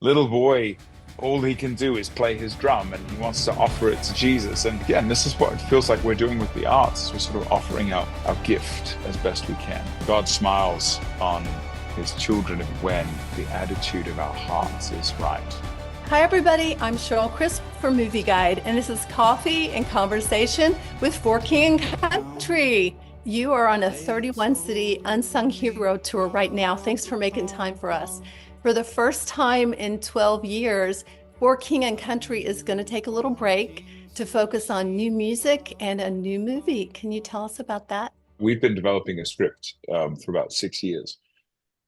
little boy, all he can do is play his drum and he wants to offer it to Jesus. And again, this is what it feels like we're doing with the arts. We're sort of offering our gift as best we can. God smiles on his children when the attitude of our hearts is right. Hi, everybody. I'm Cheryl Crisp from Movieguide, and this is Coffee and Conversation with For King and Country. You are on a 31-city unsung hero tour right now. Thanks for making time for us. For the first time in 12 years, For King and Country is going to take a little break to focus on new music and a new movie. Can you tell us about that? We've been developing a script for about 6 years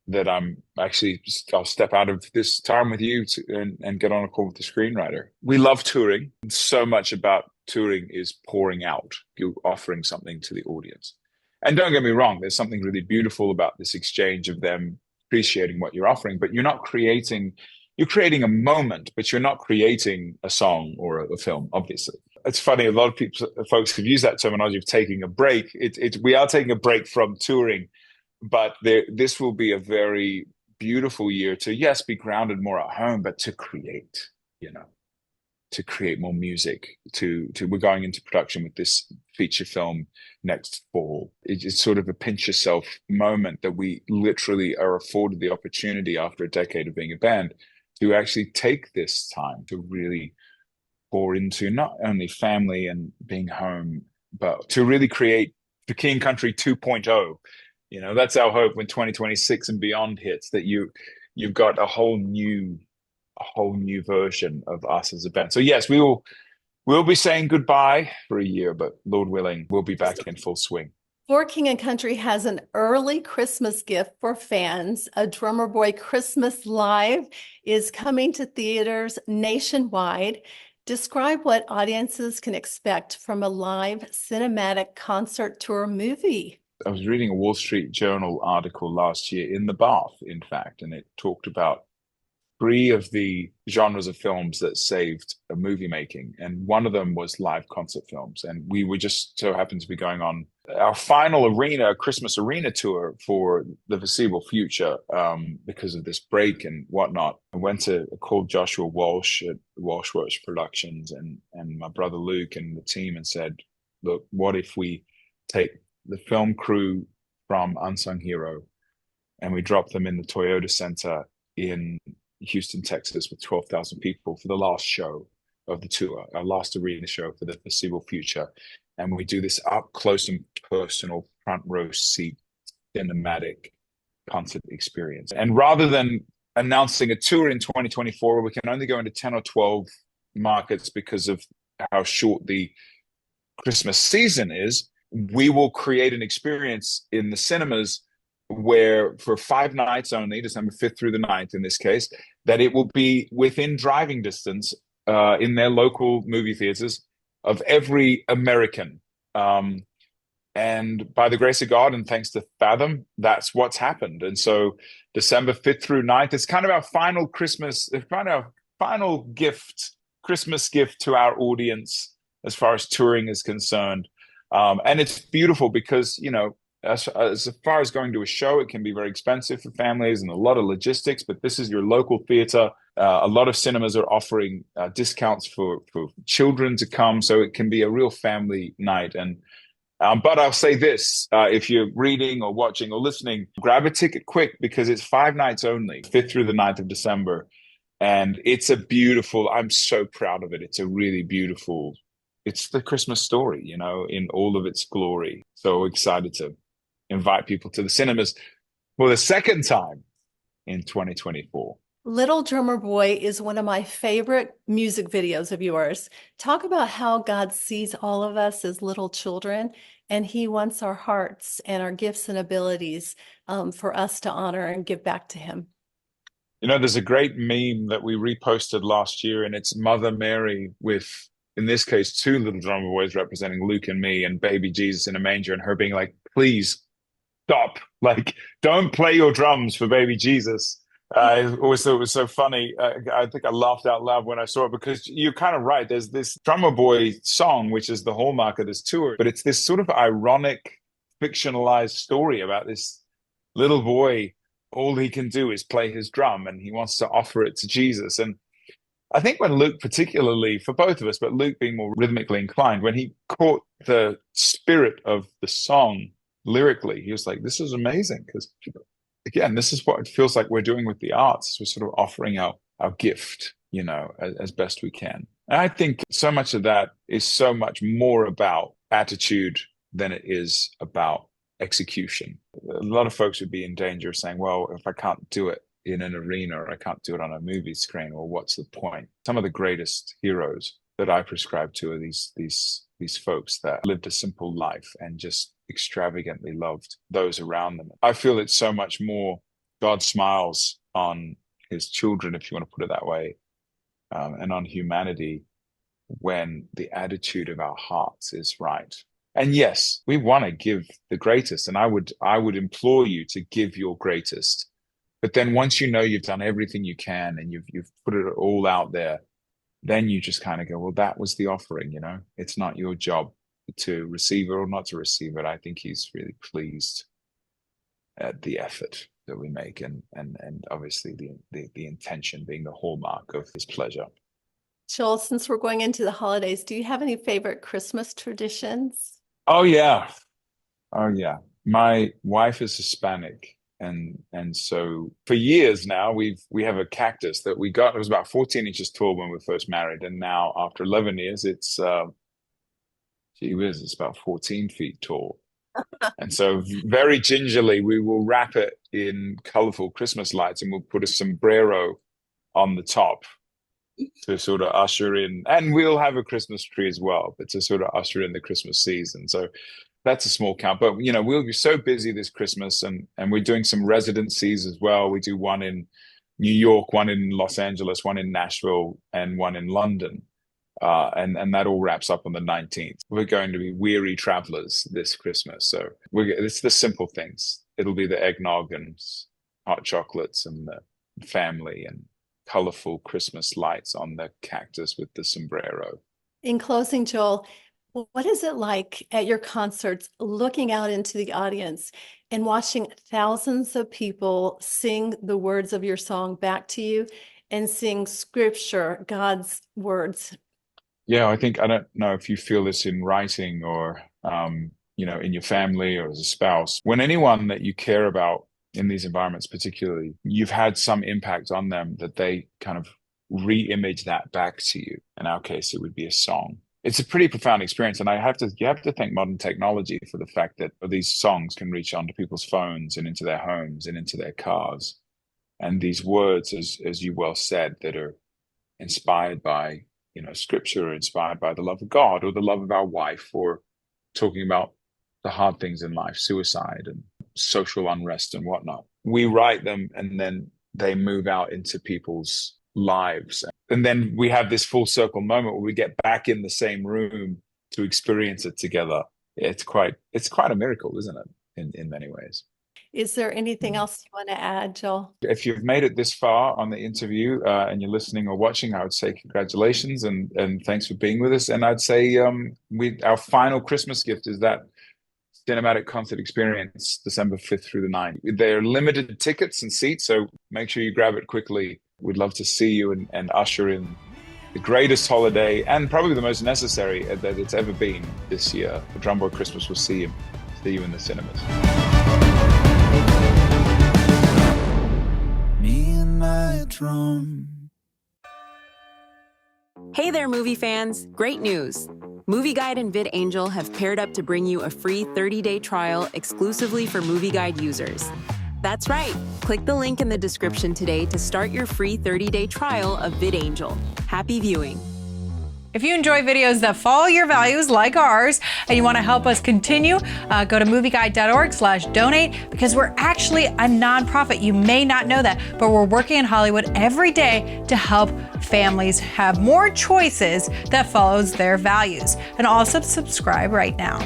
that I'll step out of this time with you and get on a call with the screenwriter. We love touring. So much about touring is pouring out. You're offering something to the audience. And don't get me wrong, there's something really beautiful about this exchange of them appreciating what you're offering, but you're creating a moment, but you're not creating a song or a film, obviously. It's funny, a lot of folks have used that terminology of taking a break. We are taking a break from touring, but this will be a very beautiful year to, yes, be grounded more at home, but to create, to create more music. We're going into production with this feature film next fall. It's sort of a pinch yourself moment that we literally are afforded the opportunity after a decade of being a band to actually take this time to really pour into not only family and being home, but to really create the King Country 2.0. That's our hope when 2026 and beyond hits, that you've got a whole new version of us as a band. So yes, we'll be saying goodbye for a year, but Lord willing, we'll be back in full swing. For King and Country has an early Christmas gift for fans. A Drummer Boy Christmas Live is coming to theaters nationwide. Describe what audiences can expect from a live cinematic concert tour movie. I was reading a Wall Street Journal article last year, in the bath, in fact, and it talked about 3 of the genres of films that saved a movie making, and one of them was live concert films. And we were just so happened to be going on our final Christmas arena tour for the foreseeable future because of this break and whatnot. I called Joshua Walsh at Walsh Productions and my brother Luke and the team and said, look, what if we take the film crew from Unsung Hero and we drop them in the Toyota Center in Houston, Texas, with 12,000 people for the last show of the tour, our last arena show for the foreseeable future. And we do this up close and personal, front row seat, cinematic concert experience. And rather than announcing a tour in 2024, where we can only go into 10 or 12 markets because of how short the Christmas season is, we will create an experience in the cinemas where for 5 nights only, December 5th through the 9th in this case, that it will be within driving distance in their local movie theaters of every American. And by the grace of God and thanks to Fathom, that's what's happened. And so December 5th through 9th, it's kind of our final final gift, Christmas gift to our audience as far as touring is concerned. And it's beautiful because, as far as going to a show, it can be very expensive for families and a lot of logistics, but this is your local theater. A lot of cinemas are offering discounts for children to come, so it can be a real family night. And but I'll say this, if you're reading or watching or listening, grab a ticket quick because it's 5 nights only, 5th through the 9th of December. And I'm so proud of it. It's a really beautiful, it's the Christmas story, in all of its glory. So excited to invite people to the cinemas for the second time in 2024. Little Drummer Boy is one of my favorite music videos of yours. Talk about how God sees all of us as little children, and he wants our hearts and our gifts and abilities for us to honor and give back to him. There's a great meme that we reposted last year, and it's Mother Mary with, in this case, 2 little drummer boys representing Luke and me, and baby Jesus in a manger, and her being like, please stop, don't play your drums for baby Jesus. I always thought it was so funny. I think I laughed out loud when I saw it because you're kind of right. There's this Drummer Boy song, which is the hallmark of this tour, but it's this sort of ironic, fictionalized story about this little boy all he can do is play his drum, and he wants to offer it to Jesus. And I think when Luke, particularly for both of us, but Luke being more rhythmically inclined, when he caught the spirit of the song lyrically, he was like, this is amazing. Because again, this is what it feels like we're doing with the arts. We're sort of offering our gift, as best we can. And I think so much of that is so much more about attitude than it is about execution. A lot of folks would be in danger of saying, well, if I can't do it in an arena, or I can't do it on a movie screen, well, what's the point? Some of the greatest heroes that I prescribe to are these folks that lived a simple life and just extravagantly loved those around them. I feel it's so much more God smiles on his children, if you want to put it that way, and on humanity when the attitude of our hearts is right. And yes, we want to give the greatest, and I would implore you to give your greatest. But then once you know you've done everything you can and you've put it all out there, then you just kind of go, well, that was the offering, It's not your job to receive it or not to receive it. I think he's really pleased at the effort that we make, and obviously the intention being the hallmark of his pleasure. Joel, since we're going into the holidays, do you have any favorite Christmas traditions? Oh yeah. My wife is Hispanic, and so for years now we have a cactus that we got. It was about 14 inches tall when we first married, and now after 11 years, it's it's about 14 feet tall. And so very gingerly, we will wrap it in colorful Christmas lights, and we'll put a sombrero on the top to sort of usher in, and we'll have a Christmas tree as well, but to sort of usher in the Christmas season. So that's a small count, but we'll be so busy this Christmas, and we're doing some residencies as well. We do one in New York, one in Los Angeles, one in Nashville, and one in London. And that all wraps up on the 19th. We're going to be weary travelers this Christmas. So it's the simple things. It'll be the eggnog and hot chocolates and the family and colorful Christmas lights on the cactus with the sombrero. In closing, Joel, what is it like at your concerts, looking out into the audience and watching thousands of people sing the words of your song back to you and sing scripture, God's words? Yeah, I don't know if you feel this in writing or, in your family or as a spouse. When anyone that you care about in these environments, particularly, you've had some impact on them that they kind of re-image that back to you. In our case, it would be a song. It's a pretty profound experience. And you have to thank modern technology for the fact that these songs can reach onto people's phones and into their homes and into their cars. And these words, as you well said, that are inspired by scripture, inspired by the love of God or the love of our wife, or talking about the hard things in life, suicide and social unrest and whatnot. We write them, and then they move out into people's lives. And then we have this full circle moment where we get back in the same room to experience it together. It's quite a miracle, isn't it? In many ways. Is there anything else you want to add, Joel? If you've made it this far on the interview and you're listening or watching, I would say congratulations and thanks for being with us. And I'd say our final Christmas gift is that cinematic concert experience, December 5th through the 9th. They're limited tickets and seats, so make sure you grab it quickly. We'd love to see you and usher in the greatest holiday and probably the most necessary that it's ever been this year. The Drumboy Christmas will see you in the cinemas. Hey there, movie fans! Great news! Movieguide and VidAngel have paired up to bring you a free 30-day trial exclusively for Movieguide users. That's right! Click the link in the description today to start your free 30-day trial of VidAngel. Happy viewing! If you enjoy videos that follow your values like ours and you want to help us continue, go to movieguide.org/donate, because we're actually a nonprofit. You may not know that, but we're working in Hollywood every day to help families have more choices that follows their values. And also subscribe right now.